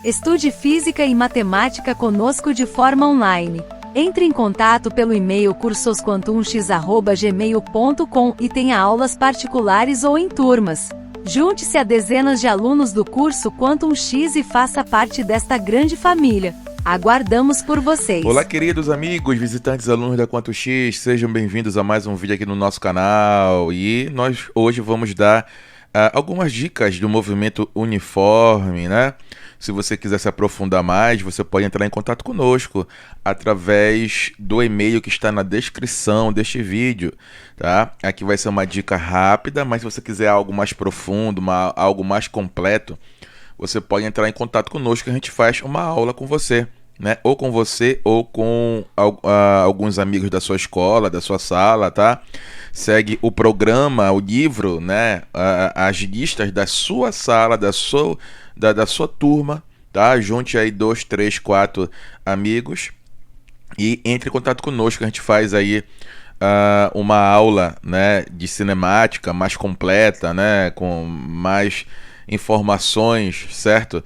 Estude Física e Matemática conosco de forma online. Entre em contato pelo e-mail cursosquantumx@gmail.com e tenha aulas particulares ou em turmas. Junte-se a dezenas de alunos do curso Quantum X e faça parte desta grande família. Aguardamos por vocês. Olá, queridos amigos, visitantes, alunos da Quantum X, sejam bem-vindos a mais um vídeo aqui no nosso canal. E nós hoje vamos dar algumas dicas do movimento uniforme, né? Se você quiser se aprofundar mais, você pode entrar em contato conosco através do e-mail que está na descrição deste vídeo, tá? Aqui vai ser uma dica rápida, mas se você quiser algo mais profundo, algo mais completo, você pode entrar em contato conosco que a gente faz uma aula com você, né? Ou com você ou com alguns amigos da sua escola, da sua sala, tá? Segue o programa, o livro, né? As listas da sua sala, da sua turma, tá? Junte aí 2, 3, 4 amigos e entre em contato conosco, a gente faz aí uma aula, né, de cinemática mais completa, né, com mais informações, certo?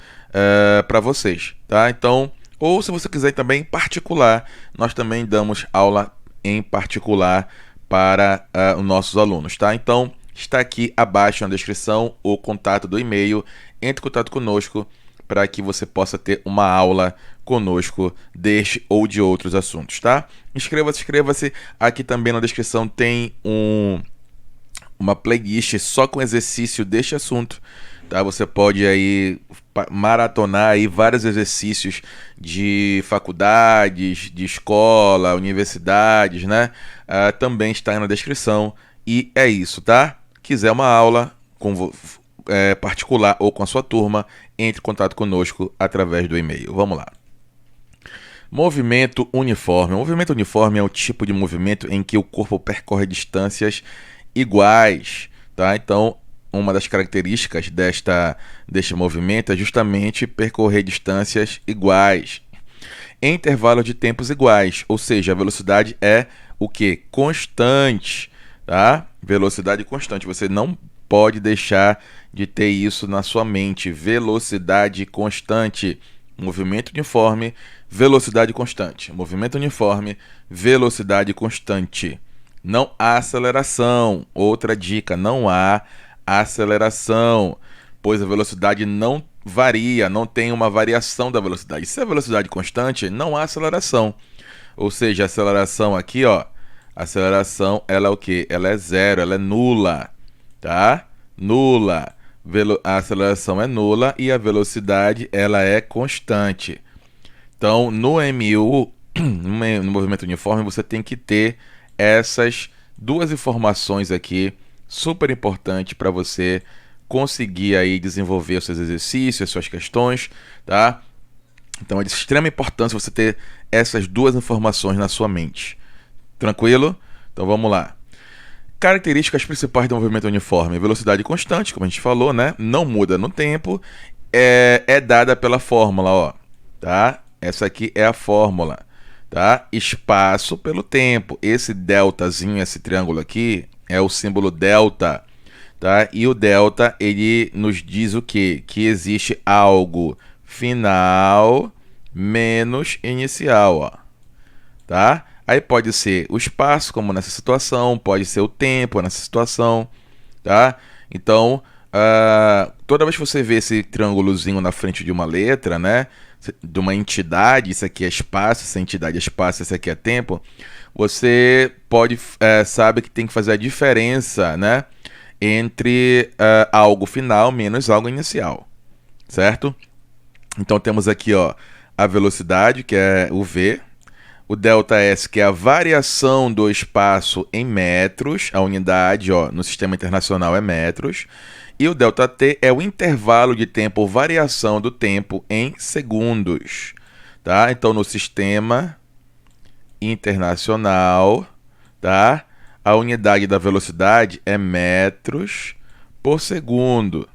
Para vocês, tá? Então, ou se você quiser também em particular, nós também damos aula em particular para os nossos alunos, tá? Então, está aqui abaixo na descrição o contato do e-mail. Entre em contato conosco para que você possa ter uma aula conosco deste ou de outros assuntos, tá? Inscreva-se. Aqui também na descrição tem uma playlist só com exercício deste assunto, tá? Você pode aí maratonar aí vários exercícios de faculdades, de escola, universidades, né? Também está aí na descrição. E é isso, tá? Quiser uma aula particular ou com a sua turma, entre em contato conosco através do e-mail. Vamos lá. Movimento uniforme. O movimento uniforme é o tipo de movimento em que o corpo percorre distâncias iguais, tá? Então, uma das características deste movimento é justamente percorrer distâncias iguais em intervalos de tempos iguais, ou seja, a velocidade é o que? Constante, tá? Velocidade constante. Você não pode deixar de ter isso na sua mente. Velocidade constante. Movimento uniforme, velocidade constante. Movimento uniforme, velocidade constante. Não há aceleração. Outra dica, não há aceleração, pois a velocidade não varia, não tem uma variação da velocidade. Se é velocidade constante, não há aceleração. Ou seja, a aceleração aqui, ó, a aceleração, ela é o quê? Ela é zero, ela é nula, tá? Nula. A aceleração é nula e a velocidade, ela é constante. Então, no MU, no movimento uniforme, você tem que ter essas duas informações aqui, super importante para você conseguir aí desenvolver os seus exercícios, as suas questões, tá? Então é de extrema importância você ter essas duas informações na sua mente. Tranquilo? Então vamos lá. Características principais do movimento uniforme. Velocidade constante, como a gente falou, né? Não muda no tempo. É dada pela fórmula, ó, tá? Essa aqui é a fórmula, tá? Espaço pelo tempo. Esse deltazinho, esse triângulo aqui, é o símbolo delta, tá? E o delta, ele nos diz o quê? Que existe algo final menos inicial, ó, tá? Aí pode ser o espaço, como nessa situação, pode ser o tempo nessa situação, tá? Então, toda vez que você vê esse triângulozinho na frente de uma letra, né? De uma entidade, isso aqui é espaço, essa entidade é espaço, isso aqui é tempo, você sabe que tem que fazer a diferença, né? Entre algo final menos algo inicial, certo? Então temos aqui, ó, a velocidade, que é o v, o ΔS, que é a variação do espaço em metros, a unidade, ó, no sistema internacional é metros, e o ΔT é o intervalo de tempo ou variação do tempo em segundos, tá? Então no sistema internacional, tá? A unidade da velocidade é metros por segundo,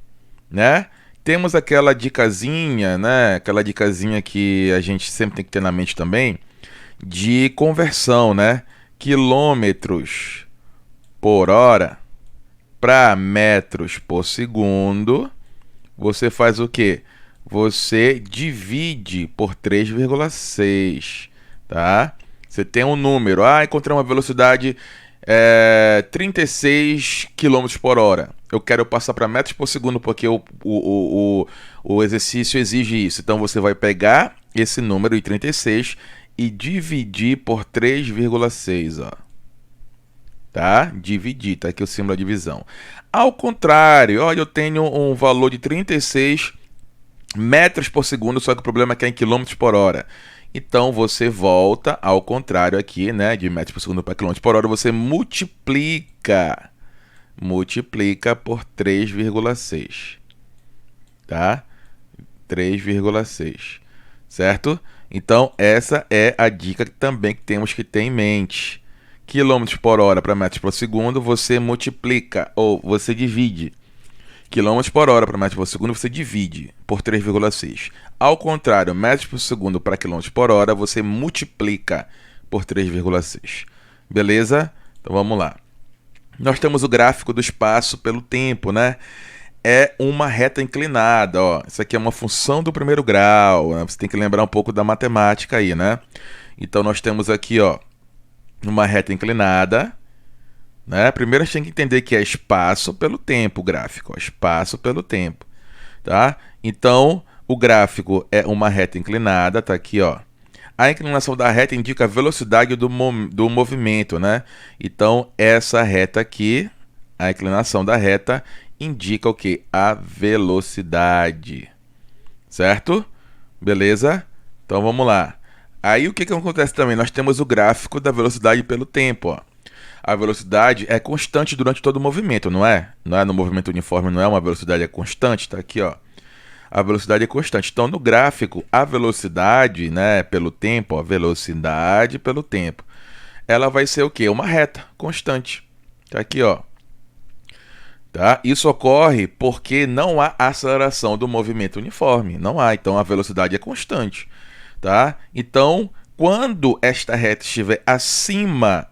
né? Temos aquela dicasinha, né? Aquela dicasinha que a gente sempre tem que ter na mente também, de conversão, né? Quilômetros por hora para metros por segundo, você faz o quê? você divide por 3,6, tá? Você tem um número, encontrei uma velocidade 36 km por hora. Eu quero passar para metros por segundo porque o exercício exige isso. Então você vai pegar esse número de 36 e dividir por 3,6, ó. Tá? Dividir, tá aqui o símbolo da divisão. Ao contrário, olha, eu tenho um valor de 36 metros por segundo, só que o problema é que é em quilômetros por hora. Então você volta ao contrário aqui, né? De metros por segundo para quilômetros por hora, você multiplica por 3,6, tá? 3,6, certo? Então essa é a dica que também temos que ter em mente. Quilômetros por hora para metros por segundo, você multiplica ou você divide. Quilômetros por hora para metros por segundo, você divide por 3,6. Ao contrário, metros por segundo para quilômetros por hora, você multiplica por 3,6. Beleza? Então vamos lá. Nós temos o gráfico do espaço pelo tempo, né? É uma reta inclinada, ó. Isso aqui é uma função do primeiro grau, né? Você tem que lembrar um pouco da matemática aí, né? Então nós temos aqui, ó, uma reta inclinada, né? Primeiro a gente tem que entender que é espaço pelo tempo, o gráfico, ó, espaço pelo tempo, tá? Então, o gráfico é uma reta inclinada, tá aqui, ó. A inclinação da reta indica a velocidade do movimento, né? Então, essa reta aqui, a inclinação da reta, indica o quê? A velocidade, certo? Beleza? Então, vamos lá. Aí, o que acontece também? Nós temos o gráfico da velocidade pelo tempo, ó. A velocidade é constante durante todo o movimento, não é? Não é no movimento uniforme, não é uma velocidade constante, tá aqui, ó. A velocidade é constante. Então, no gráfico, a velocidade, né, pelo tempo, ó, velocidade pelo tempo, ela vai ser o quê? Uma reta constante. Tá aqui, ó. Tá? Isso ocorre porque não há aceleração do movimento uniforme, não há. Então, a velocidade é constante, tá? Então, quando esta reta estiver acima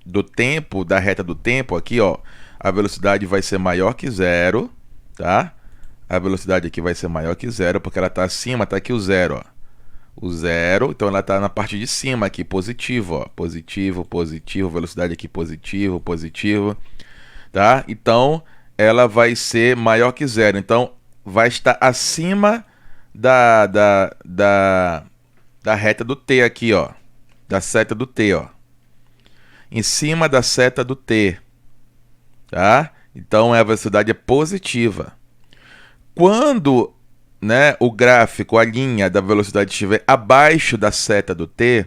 do tempo, da reta do tempo, aqui, ó, a velocidade vai ser maior que zero, tá? A velocidade aqui vai ser maior que zero, porque ela está acima, tá aqui o zero, ó. O zero, então ela está na parte de cima aqui, positivo, ó. Positivo, positivo, velocidade aqui positivo, positivo, tá? Então, ela vai ser maior que zero. Então, vai estar acima da reta do T aqui, ó. Da seta do T, ó. Em cima da seta do T, tá? Então a velocidade é positiva. Quando, né, o gráfico, a linha da velocidade estiver abaixo da seta do T,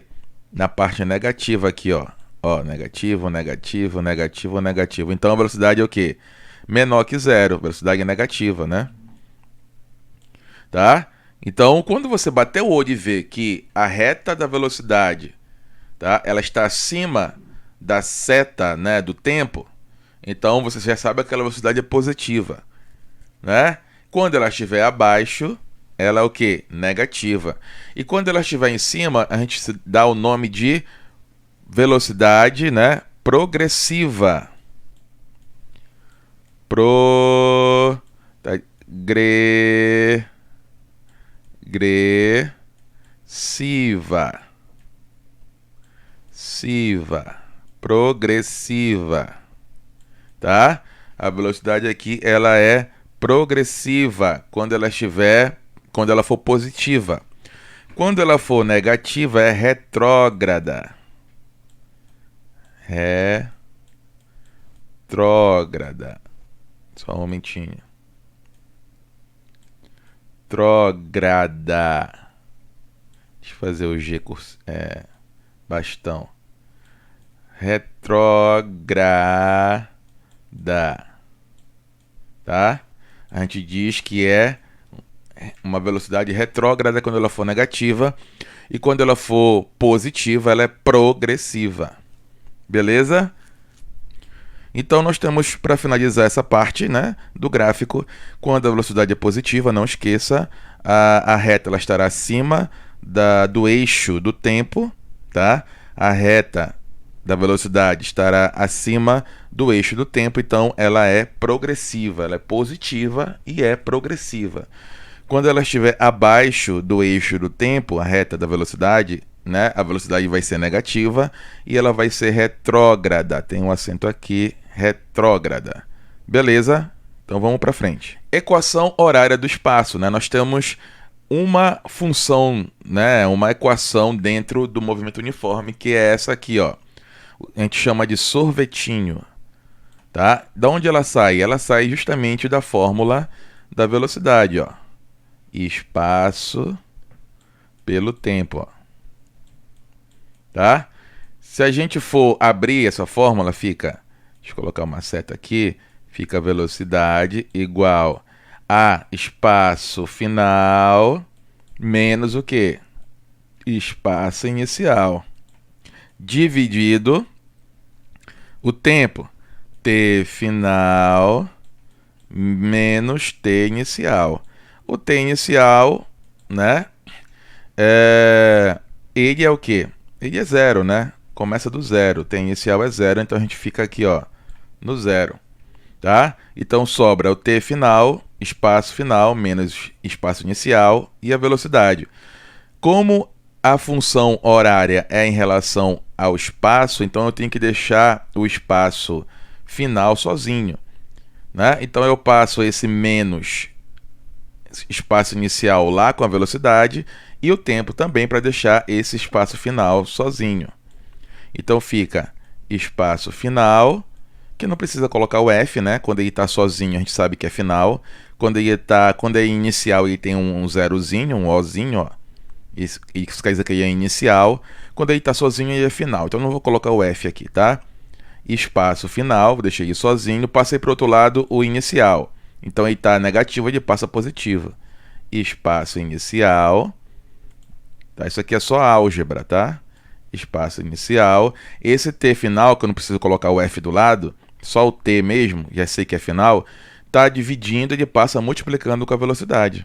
na parte negativa aqui, ó, negativo, negativo, negativo, negativo. Então a velocidade é o quê? Menor que zero, velocidade negativa, né? Tá? Então, quando você bater o olho e ver que a reta da velocidade, tá, ela está acima da seta, né, do tempo, então você já sabe que aquela velocidade é positiva, né? Quando ela estiver abaixo, ela é o que? Negativa. E quando ela estiver em cima, a gente dá o nome de velocidade, né, progressiva. Progressiva, tá? A velocidade aqui, ela é progressiva quando ela for positiva. Quando ela for negativa, é retrógrada. Retrógrada. Só um momentinho. Retrógrada. Deixa eu fazer o G bastão. Retrógrada, tá? A gente diz que é uma velocidade retrógrada quando ela for negativa, e quando ela for positiva, ela é progressiva. Beleza? Então nós temos, para finalizar essa parte, né, do gráfico, quando a velocidade é positiva, não esqueça, a reta ela estará acima do eixo do tempo, tá? A reta da velocidade estará acima do eixo do tempo, então ela é progressiva, ela é positiva e é progressiva. Quando ela estiver abaixo do eixo do tempo, a reta da velocidade, né, a velocidade vai ser negativa e ela vai ser retrógrada. Tem um acento aqui, retrógrada. Beleza? Então vamos para frente. Equação horária do espaço, né? Nós temos uma função, né, uma equação dentro do movimento uniforme, que é essa aqui, ó. A gente chama de sorvetinho, tá? Da onde ela sai? Ela sai justamente da fórmula da velocidade, ó. Espaço pelo tempo, ó. Tá? Se a gente for abrir essa fórmula, fica, deixa eu colocar uma seta aqui, fica velocidade igual a espaço final menos o quê? Espaço inicial, dividido o tempo, t final menos t inicial. O t inicial, né? Ele é o quê? Ele é zero, né? Começa do zero. O t inicial é zero, então a gente fica aqui, ó, no zero, tá? Então sobra o t final, espaço final menos espaço inicial e a velocidade. Como a função horária é em relação ao espaço, então eu tenho que deixar o espaço final sozinho, né? Então eu passo esse menos espaço inicial lá com a velocidade e o tempo também para deixar esse espaço final sozinho. Então fica espaço final, que não precisa colocar o F, né? Quando ele está sozinho a gente sabe que é final. Quando é inicial ele tem um zerozinho, um Ozinho, ó. Isso quer dizer que ele é inicial. Quando ele está sozinho ele é final. Então eu não vou colocar o F aqui, tá? Espaço final, deixei ele sozinho. Passei para o outro lado o inicial. Então ele está negativo, ele passa positivo. Espaço inicial. Tá? Isso aqui é só álgebra, tá? Espaço inicial. Esse t final, que eu não preciso colocar o F do lado, só o t mesmo, já sei que é final, está dividindo, ele passa multiplicando com a velocidade,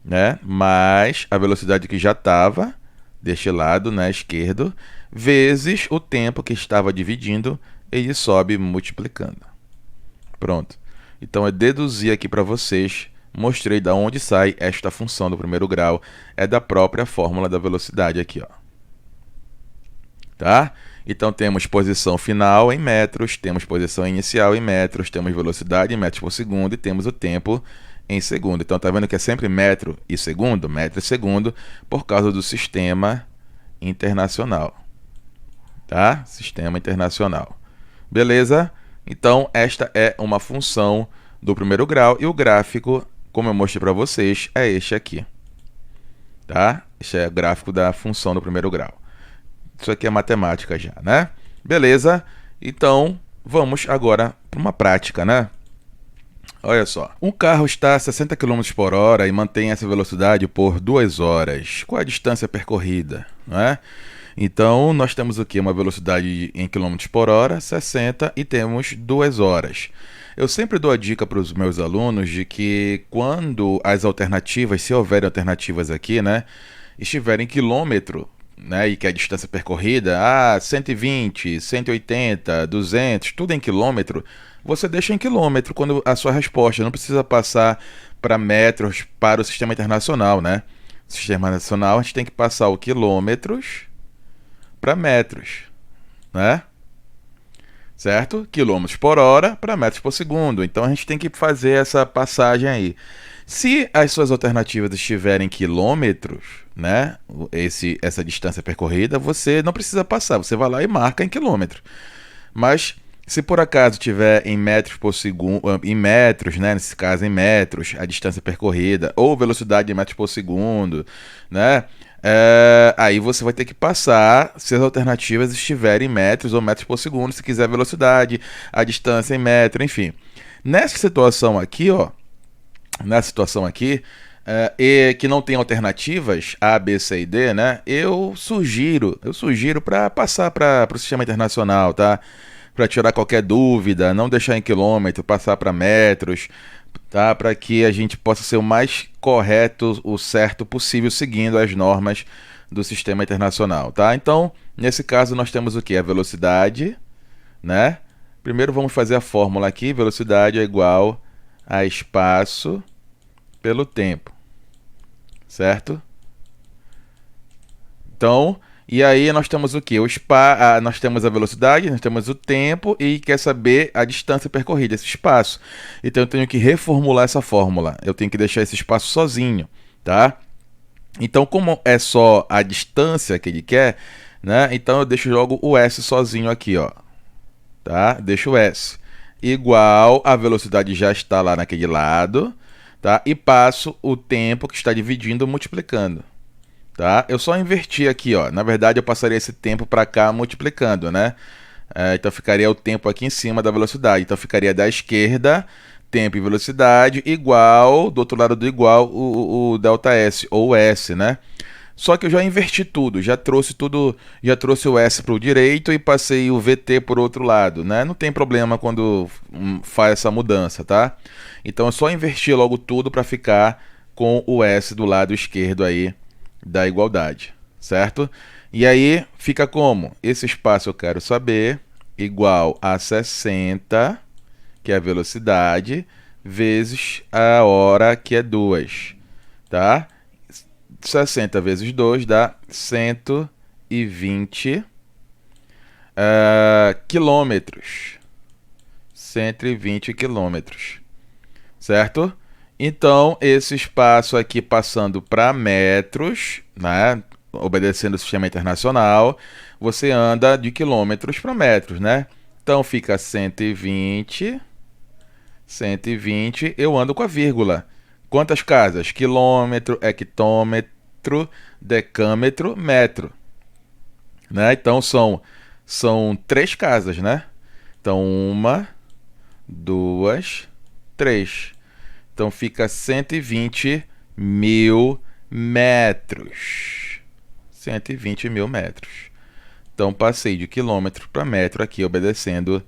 né? Mais a velocidade que já estava deste lado, né, esquerdo, vezes o tempo que estava dividindo, ele sobe multiplicando. Pronto. Então é deduzir aqui para vocês, mostrei da onde sai esta função do primeiro grau, é da própria fórmula da velocidade aqui, ó. Tá? Então temos posição final em metros, temos posição inicial em metros, temos velocidade em metros por segundo e temos o tempo em segundo. Então tá vendo que é sempre metro e segundo, por causa do sistema internacional. Tá? Sistema internacional. Beleza? Então esta é uma função do primeiro grau e o gráfico, como eu mostrei para vocês, é este aqui. Tá? Este é o gráfico da função do primeiro grau. Isso aqui é matemática já, né? Beleza? Então, vamos agora para uma prática, né? Olha só. Um carro está a 60 km por hora e mantém essa velocidade por 2 horas. Qual a distância percorrida? Né? Então, nós temos aqui uma velocidade em km por hora, 60, e temos 2 horas. Eu sempre dou a dica para os meus alunos de que quando as alternativas, se houverem alternativas aqui, né, estiverem em quilômetro, né, e que a distância percorrida, 120, 180, 200, tudo em quilômetro, você deixa em quilômetro quando a sua resposta não precisa passar para metros para o sistema internacional, né? O sistema internacional a gente tem que passar o quilômetros para metros, né? Certo? Quilômetros por hora para metros por segundo. Então a gente tem que fazer essa passagem aí. Se as suas alternativas estiverem em quilômetros, né, essa distância percorrida, você não precisa passar, você vai lá e marca em quilômetro. Mas se por acaso tiver em metros por segundo, em metros, né, nesse caso em metros, a distância percorrida, ou velocidade em metros por segundo, né, aí você vai ter que passar se as alternativas estiverem em metros ou metros por segundo, se quiser velocidade, a distância em metro, enfim. Nessa situação aqui, ó, e que não tem alternativas A, B, C e D, né? Eu sugiro para passar para o sistema internacional, tá? Para tirar qualquer dúvida, não deixar em quilômetro, passar para metros, tá? Para que a gente possa ser o mais correto, o certo possível, seguindo as normas do sistema internacional, tá? Então, nesse caso nós temos o que? A velocidade, né? Primeiro vamos fazer a fórmula aqui, velocidade é igual a espaço pelo tempo, certo? Então, e aí nós temos o quê? Nós temos a velocidade, nós temos o tempo e quer saber a distância percorrida, esse espaço. Então eu tenho que reformular essa fórmula. Eu tenho que deixar esse espaço sozinho, tá? Então, como é só a distância que ele quer, né? Então eu deixo logo o S sozinho aqui, ó. Tá? Deixo o S igual a velocidade já está lá naquele lado, tá? E passo o tempo que está dividindo multiplicando. Tá? Eu só inverti aqui, ó. Na verdade, eu passaria esse tempo para cá multiplicando, né? Então ficaria o tempo aqui em cima da velocidade. Então ficaria da esquerda, tempo e velocidade, igual, do outro lado do igual, o ΔS, ou o S, né? Só que eu já inverti tudo, já trouxe o S para o direito e passei o VT por outro lado, né? Não tem problema quando faz essa mudança, tá? Então é só invertir logo tudo para ficar com o S do lado esquerdo aí da igualdade, certo? E aí fica como? Esse espaço eu quero saber, igual a 60, que é a velocidade, vezes a hora, que é 2, tá? 60 vezes 2 dá 120 quilômetros. 120 quilômetros, certo? Então, esse espaço aqui passando para metros, né? Obedecendo o sistema internacional, você anda de quilômetros para metros, né? Então, fica 120, eu ando com a vírgula. Quantas casas? Quilômetro, hectômetro, decâmetro, metro. Né? Então, são 3 casas, né? Então, 1, 2, 3. Então fica 120 mil metros. 120 mil metros. Então passei de quilômetro para metro aqui, obedecendo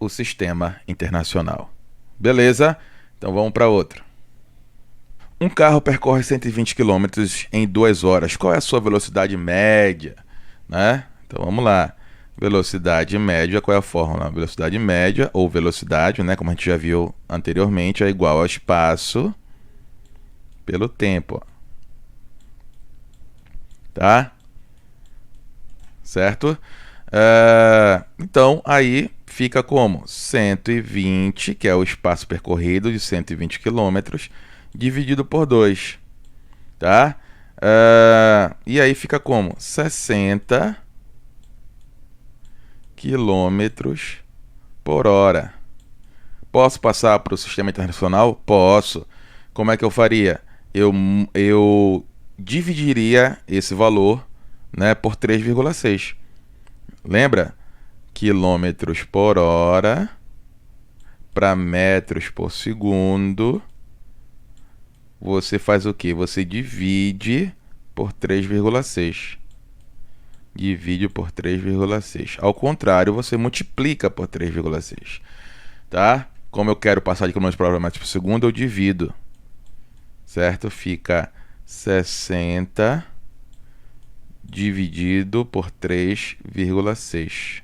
o sistema internacional. Beleza? Então vamos para outro. Um carro percorre 120 quilômetros em 2 horas. Qual é a sua velocidade média? Né? Então vamos lá. Velocidade média, qual é a fórmula? Velocidade média, ou velocidade, né, como a gente já viu anteriormente, é igual ao espaço pelo tempo. Tá? Certo? Então, aí fica como? 120, que é o espaço percorrido de 120 km, dividido por 2. Tá? E aí fica como? 60 quilômetros por hora. Posso passar para o sistema internacional? Posso. Como é que eu faria? Eu dividiria esse valor, né, por 3,6. Lembra? Quilômetros por hora para metros por segundo. Você faz o quê? Você divide por 3,6. Divide por 3,6. Ao contrário, você multiplica por 3,6. Tá? Como eu quero passar de quilômetros por hora metros por segundo, eu divido. Certo? Fica 60 dividido por 3,6.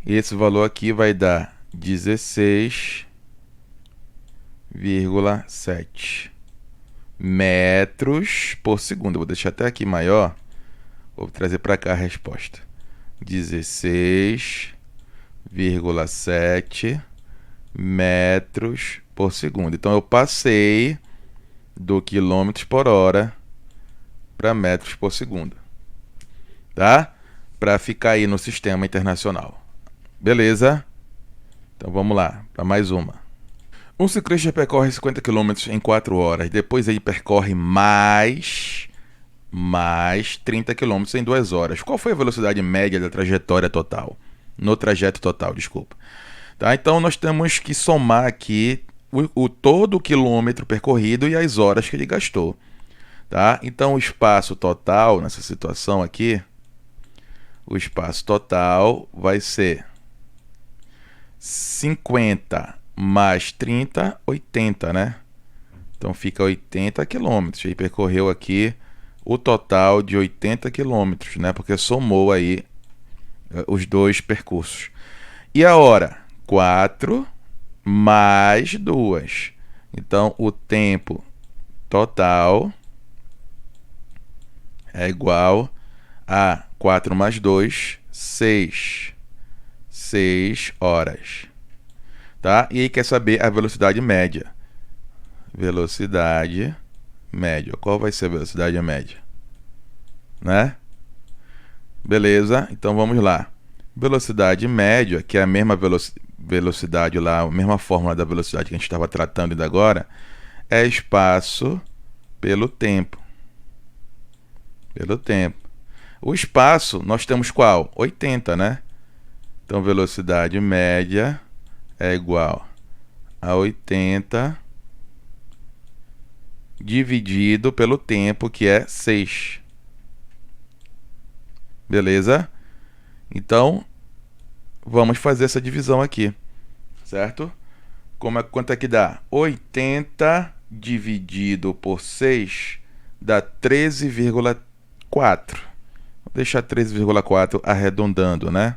Esse valor aqui vai dar 16,7 metros por segundo. Vou deixar até aqui maior. Vou trazer para cá a resposta. 16,7 metros por segundo. Então eu passei do quilômetros por hora para metros por segundo. Tá? Para ficar aí no sistema internacional. Beleza? Então vamos lá, para mais uma. Um ciclista percorre 50 km em 4 horas. Depois ele percorre mais 30 km em 2 horas. Qual foi a velocidade média da trajetória total? No trajeto total, desculpa. Tá? Então nós temos que somar aqui todo o quilômetro percorrido e as horas que ele gastou. Tá? Então o espaço total nessa situação aqui, o espaço total vai ser 50 mais 30, 80, né? Então fica 80 quilômetros. Ele percorreu aqui o total de 80 quilômetros, né? Porque somou aí os dois percursos. E a hora? 4 mais 2. Então, o tempo total é igual a 4 mais 2, 6. 6 horas. Tá? E aí quer saber a velocidade média. Velocidade média. Qual vai ser a velocidade média? Né? Beleza, então vamos lá. Velocidade média, que é a mesma velocidade lá, a mesma fórmula da velocidade que a gente estava tratando ainda agora, é espaço pelo tempo. Pelo tempo. O espaço, nós temos qual? 80, né? Então, velocidade média é igual a 80 dividido pelo tempo, que é 6. Beleza? Então, vamos fazer essa divisão aqui, certo? Quanto é que dá? 80 dividido por 6 dá 13,4. Vou deixar 13,4 arredondando, né?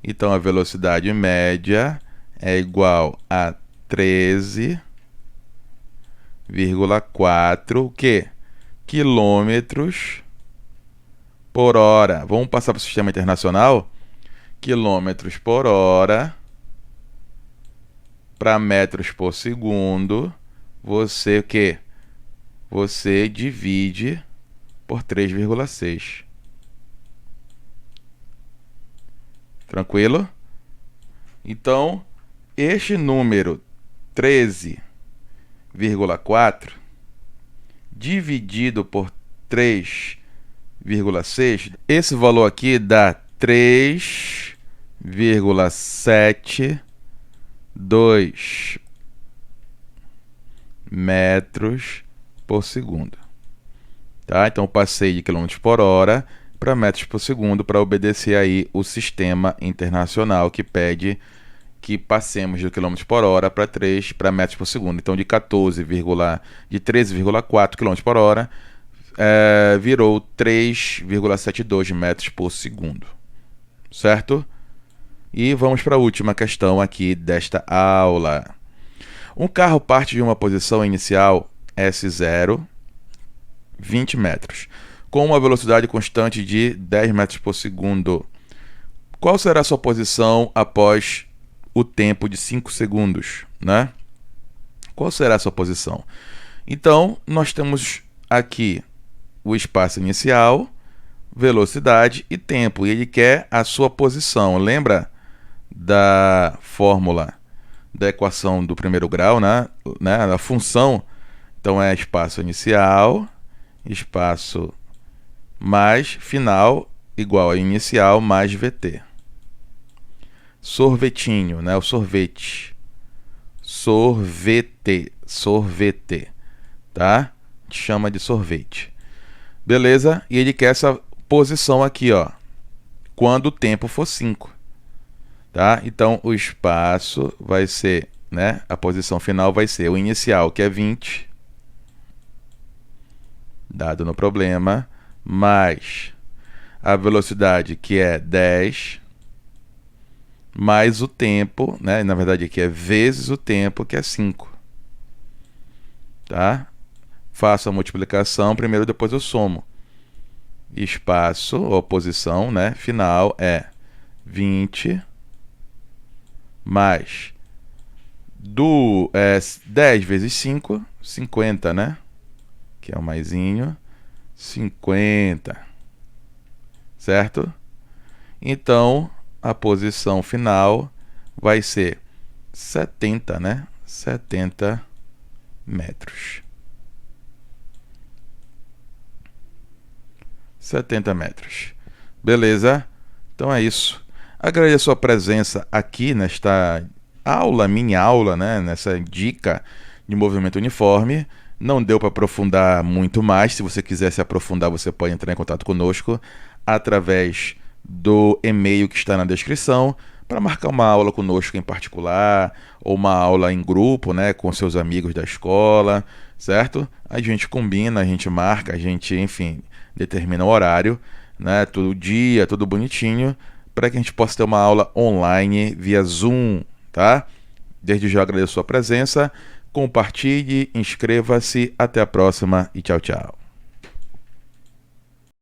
Então, a velocidade média é igual a 13,4 o quê? Quilômetros por hora. Vamos passar para o sistema internacional? Quilômetros por hora para metros por segundo. Você o quê? Você divide por 3,6. Tranquilo? Então, este número 13,4 dividido por 3,6, esse valor aqui dá 3,72 metros por segundo. Tá? Então, eu passei de quilômetros por hora para metros por segundo para obedecer aí o sistema internacional que pede que passemos de quilômetros por hora para metros por segundo. Então, de 13,4 km por hora virou 3,72 metros por segundo. Certo? E vamos para a última questão aqui desta aula. Um carro parte de uma posição inicial S0, 20 metros, com uma velocidade constante de 10 metros por segundo. Qual será a sua posição após o tempo de 5 segundos, né? Qual será a sua posição? Então, nós temos aqui o espaço inicial, velocidade e tempo. E ele quer a sua posição. Lembra da fórmula da equação do primeiro grau, né? A função, então, é espaço inicial, espaço mais final igual a inicial mais VT. Sorvetinho, né? O sorvete. Sorvete. Tá? A gente chama de sorvete. Beleza? E ele quer essa posição aqui, ó. Quando o tempo for 5. Tá? Então, o espaço vai ser, né? A posição final vai ser o inicial, que é 20. Dado no problema. Mais a velocidade, que é 10. Mais o tempo, né? Na verdade aqui é vezes o tempo, que é 5. Tá? Faço a multiplicação primeiro, depois eu somo. Espaço, ou posição, né? Final é 20 mais 10 vezes 5, 50, né? Que é o maisinho, 50. Certo? Então, a posição final vai ser 70, né? 70 metros. 70 metros. Beleza? Então é isso. Agradeço a sua presença aqui nesta aula, minha aula, né? Nessa dica de movimento uniforme. Não deu para aprofundar muito mais. Se você quiser se aprofundar, você pode entrar em contato conosco através do e-mail que está na descrição, para marcar uma aula conosco em particular, ou uma aula em grupo, né, com seus amigos da escola, certo? A gente combina, a gente marca, a gente, enfim, determina o horário, né, todo dia, tudo bonitinho, para que a gente possa ter uma aula online via Zoom, tá? Desde já agradeço a sua presença, compartilhe, inscreva-se, até a próxima e tchau, tchau.